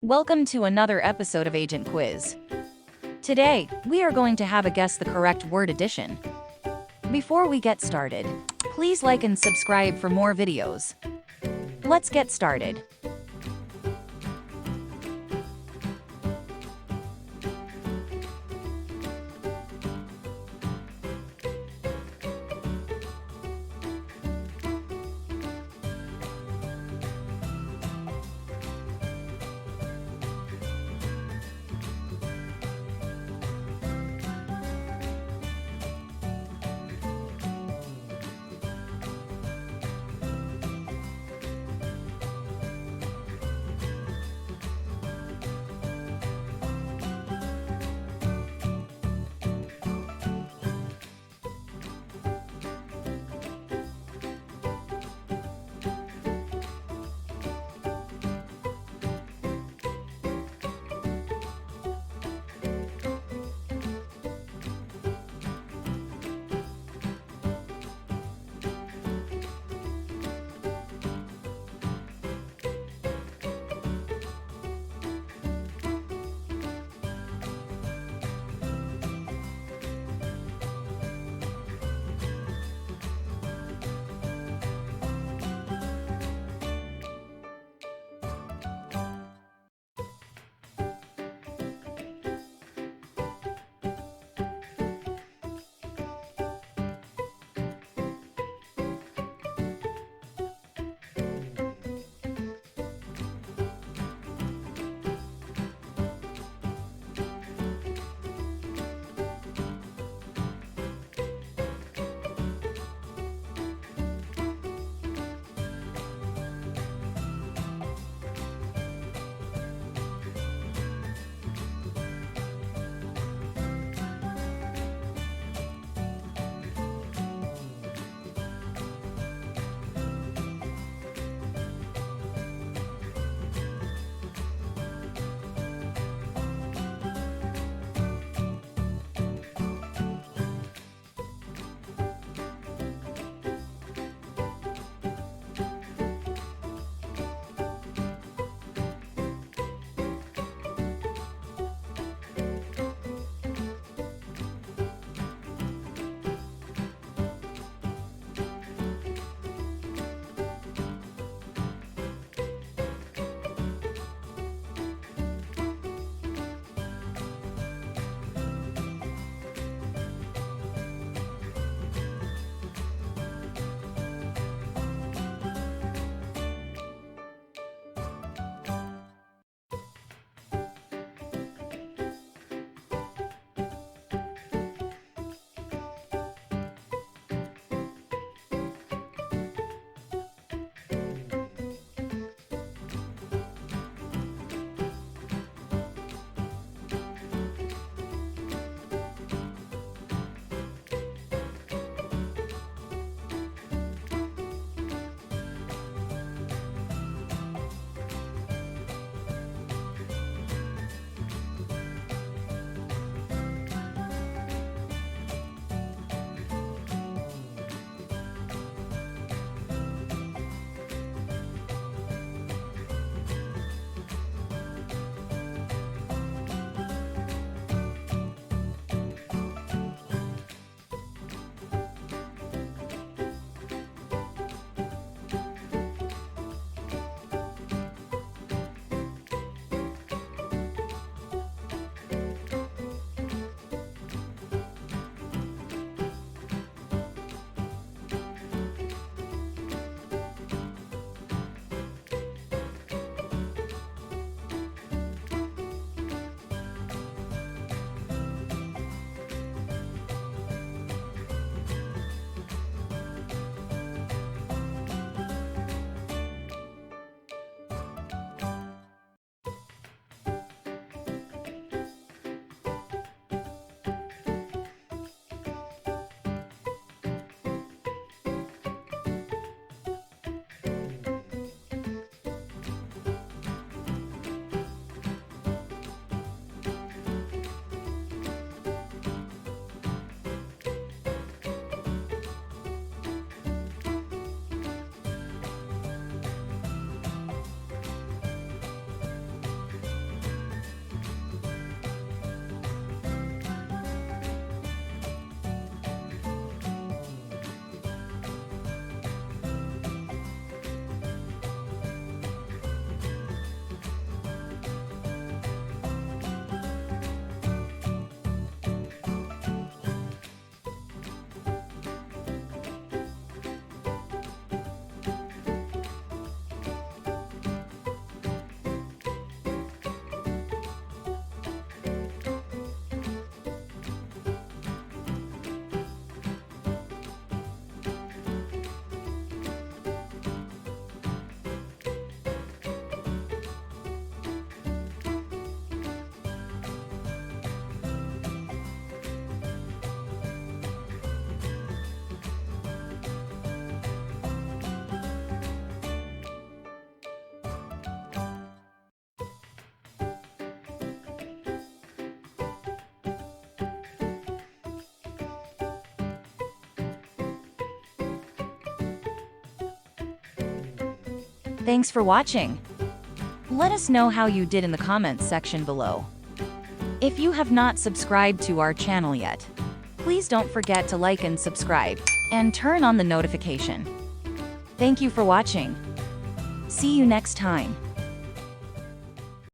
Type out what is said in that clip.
Welcome to another episode of Agent Quiz. Today, we are going to have a guess the correct word addition. Before we get started, please like and subscribe for more videos. Let's get started. Thanks for watching. Let us know how you did in the comments section below. If you have not subscribed to our channel yet, please don't forget to like and subscribe, and turn on the notification. Thank you for watching. See you next time.